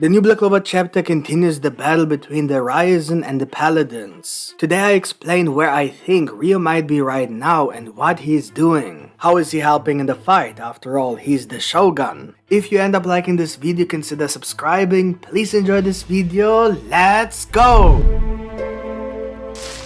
The new Black Clover chapter continues the battle between the Ryuzen and the Paladins. Today I explain where I think Ryu might be right now and what he's doing. How is he helping in the fight? After all, he's the Shogun. If you end up liking this video, consider subscribing. Please enjoy this video. Let's go!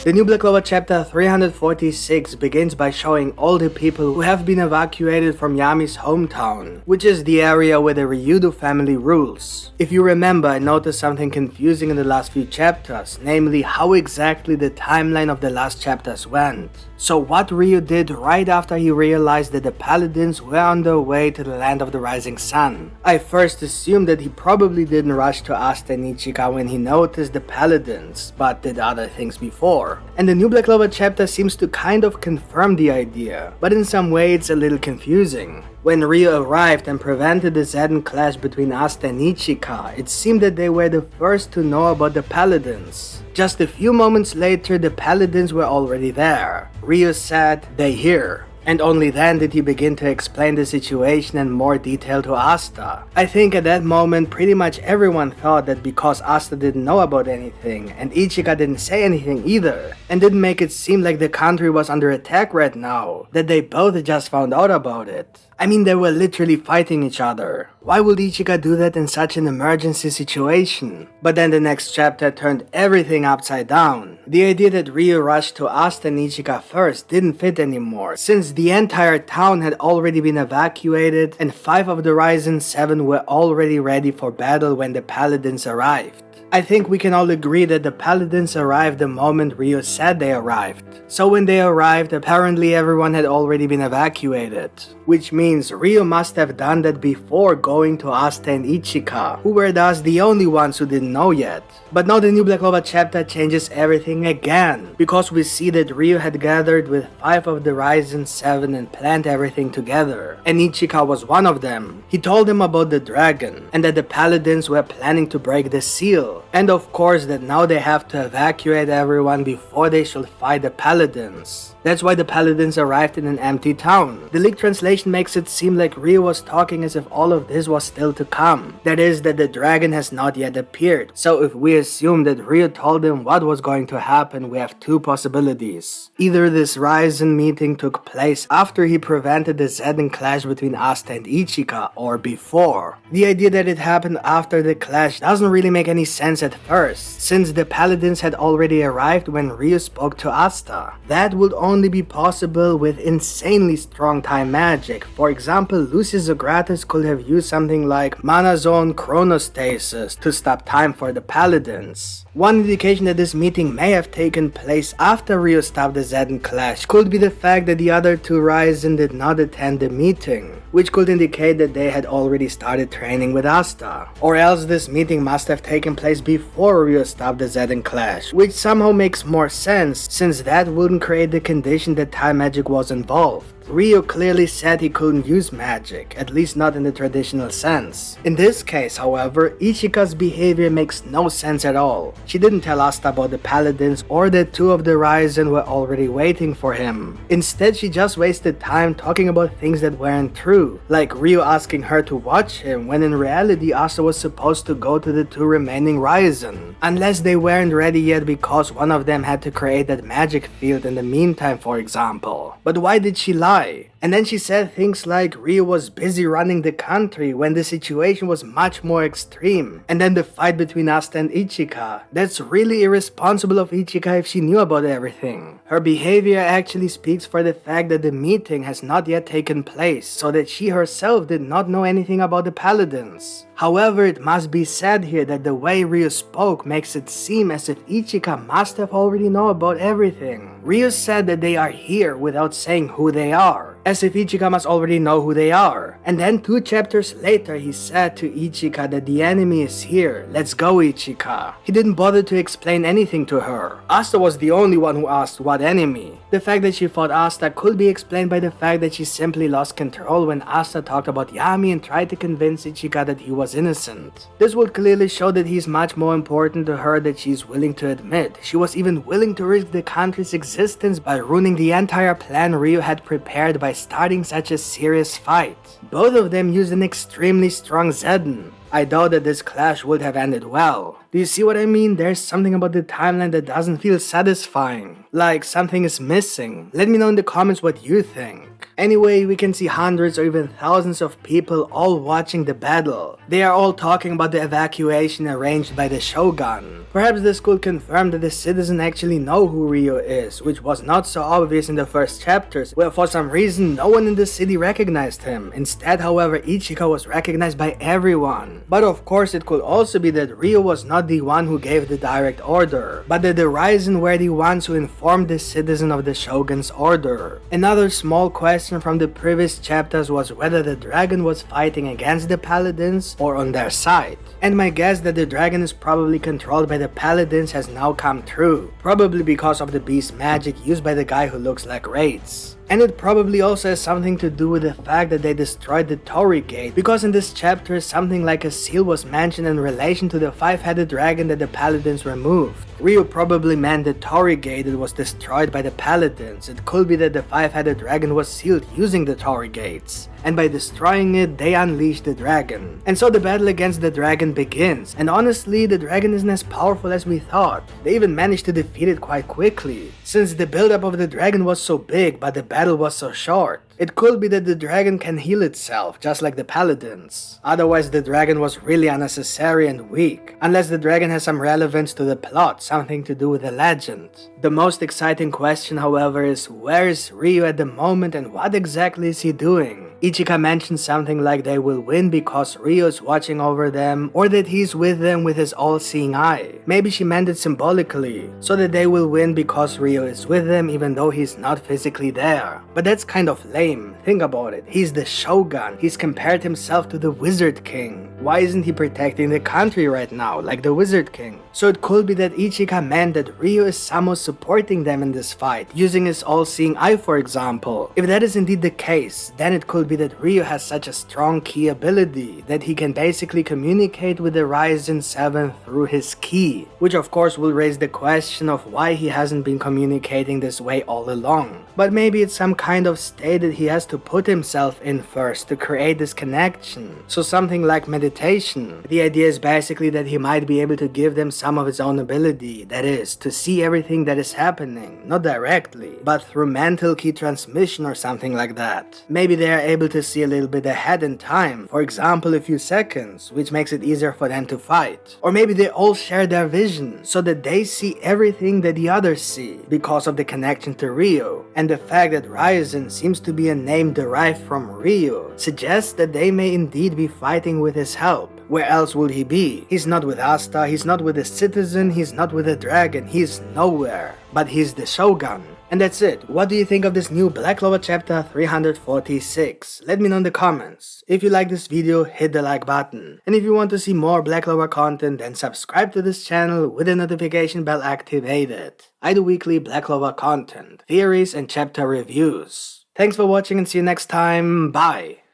The new Black Clover chapter 346 begins by showing all the people who have been evacuated from Yami's hometown, which is the area where the Ryudo family rules. If you remember, I noticed something confusing in the last few chapters, namely how exactly the timeline of the last chapters went. So what Ryu did right after he realized that the Paladins were on their way to the land of the rising sun. I first assumed that he probably didn't rush to Asta and Ichika when he noticed the Paladins, but did other things before. And the new Black Clover chapter seems to kind of confirm the idea, but in some way it's a little confusing. When Ryu arrived and prevented the sudden clash between Asta and Ichika, it seemed that they were the first to know about the Paladins. Just a few moments later, the Paladins were already there. Ryu said, "They here." And only then did he begin to explain the situation in more detail to Asta. I think at that moment pretty much everyone thought that because Asta didn't know about anything and Ichika didn't say anything either and didn't make it seem like the country was under attack right now, that they both just found out about it. I mean, they were literally fighting each other. Why would Ichika do that in such an emergency situation? But then the next chapter turned everything upside down. The idea that Ryu rushed to Asta and Ichika first didn't fit anymore, since the entire town had already been evacuated and 5 of the Ryuzen 7 were already ready for battle when the Paladins arrived. I think we can all agree that the Paladins arrived the moment Ryu said they arrived. So when they arrived, apparently everyone had already been evacuated. Which means Ryu must have done that before going to Asta and Ichika, who were thus the only ones who didn't know yet. But now the new Black Clover chapter changes everything again, because we see that Ryu had gathered with 5 of the Ryuzen 7 and planned everything together. And Ichika was one of them. He told them about the dragon, and that the Paladins were planning to break the seal. And of course that now they have to evacuate everyone before they should fight the Paladins. That's why the Paladins arrived in an empty town. The leaked translation makes it seem like Ryu was talking as if all of this was still to come. That is, that the dragon has not yet appeared. So if we assume that Ryu told them what was going to happen, we have 2 possibilities. Either this Ryuzen meeting took place after he prevented the sudden clash between Asta and Ichika, or before. The idea that it happened after the clash doesn't really make any sense at first, since the Paladins had already arrived when Ryu spoke to Asta. That would only be possible with insanely strong time magic. For example, Lucius Zogratis could have used something like Mana Zone Chronostasis to stop time for the Paladins. One indication that this meeting may have taken place after Ryu stopped the sudden clash could be the fact that the other 2 Ryuzen did not attend the meeting, which could indicate that they had already started training with Asta. Or else this meeting must have taken place before Ryu stopped the sudden clash, which somehow makes more sense, since that wouldn't create the condition that time magic was involved. Ryu clearly said he couldn't use magic, at least not in the traditional sense. In this case, however, Ichika's behavior makes no sense at all. She didn't tell Asta about the Paladins or that 2 of the Ryuzen were already waiting for him. Instead, she just wasted time talking about things that weren't true, like Ryu asking her to watch him when in reality Asta was supposed to go to the 2 remaining Ryuzen. Unless they weren't ready yet because one of them had to create that magic field in the meantime, for example. But why did she lie? And then she said things like Ryu was busy running the country when the situation was much more extreme. And then the fight between Asta and Ichika. That's really irresponsible of Ichika if she knew about everything. Her behavior actually speaks for the fact that the meeting has not yet taken place, so that she herself did not know anything about the Paladins. However, it must be said here that the way Ryu spoke makes it seem as if Ichika must have already known about everything. Ryu said that they are here without saying who they are, as if Ichika must already know who they are. And then 2 chapters later he said to Ichika that the enemy is here, let's go Ichika. He didn't bother to explain anything to her. Asta was the only one who asked what enemy. The fact that she fought Asta could be explained by the fact that she simply lost control when Asta talked about Yami and tried to convince Ichika that he was innocent. This would clearly show that he's much more important to her than she's willing to admit. She was even willing to risk the country's existence by ruining the entire plan Ryu had prepared by starting such a serious fight. Both of them used an extremely strong Zeden. I doubt that this clash would have ended well. Do you see what I mean? There's something about the timeline that doesn't feel satisfying. Like something is missing. Let me know in the comments what you think. Anyway, we can see hundreds or even thousands of people all watching the battle. They are all talking about the evacuation arranged by the Shogun. Perhaps this could confirm that the citizens actually know who Ryu is, which was not so obvious in the first chapters, where for some reason no one in the city recognized him. Instead, however, Ichika was recognized by everyone. But of course, it could also be that Ryu was not the one who gave the direct order, but that the Ryuzen were the ones who informed the citizen of the Shogun's order. Another small question from the previous chapters was whether the dragon was fighting against the Paladins or on their side. And my guess that the dragon is probably controlled by the Paladins has now come true, probably because of the beast magic used by the guy who looks like Raids. And it probably also has something to do with the fact that they destroyed the Torii Gate, because in this chapter something like a seal was mentioned in relation to the 5-headed dragon that the Paladins removed. Ryu probably meant the Torii Gate that was destroyed by the Paladins. It could be that the 5-headed dragon was sealed using the Torii Gates, and by destroying it, they unleashed the dragon. And so the battle against the dragon begins, and honestly, the dragon isn't as powerful as we thought. They even managed to defeat it quite quickly, since the buildup of the dragon was so big, but the battle was so short. It could be that the dragon can heal itself, just like the Paladins. Otherwise, the dragon was really unnecessary and weak, unless the dragon has some relevance to the plot, something to do with the legend. The most exciting question, however, is where is Ryu at the moment and what exactly is he doing? Ichika mentioned something like they will win because Ryu is watching over them, or that he's with them with his all-seeing eye. Maybe she meant it symbolically, so that they will win because Ryu is with them even though he's not physically there. But that's kind of lame. Think about it. He's the Shogun. He's compared himself to the Wizard King. Why isn't he protecting the country right now, like the Wizard King? So it could be that Ichika meant that Ryu is somehow supporting them in this fight, using his all-seeing eye for example. If that is indeed the case, then it could be that Ryu has such a strong ki ability that he can basically communicate with the Ryuzen 7 through his ki, which of course will raise the question of why he hasn't been communicating this way all along. But maybe it's some kind of state that he has to put himself in first to create this connection. So something like meditation. The idea is basically that he might be able to give them some of his own ability, that is, to see everything that is happening, not directly, but through mental ki transmission or something like that. Maybe they are able to see a little bit ahead in time, for example a few seconds, which makes it easier for them to fight. Or maybe they all share their vision, so that they see everything that the others see, because of the connection to Ryu. And the fact that Ryuzen seems to be a name derived from Ryu suggests that they may indeed be fighting with his help. Where else would he be? He's not with Asta, he's not with the citizen, he's not with the dragon, he's nowhere. But he's the Shogun. And that's it. What do you think of this new Black Clover Chapter 346? Let me know in the comments. If you like this video, hit the like button. And if you want to see more Black Clover content, then subscribe to this channel with the notification bell activated. I do weekly Black Clover content, theories and chapter reviews. Thanks for watching and see you next time. Bye!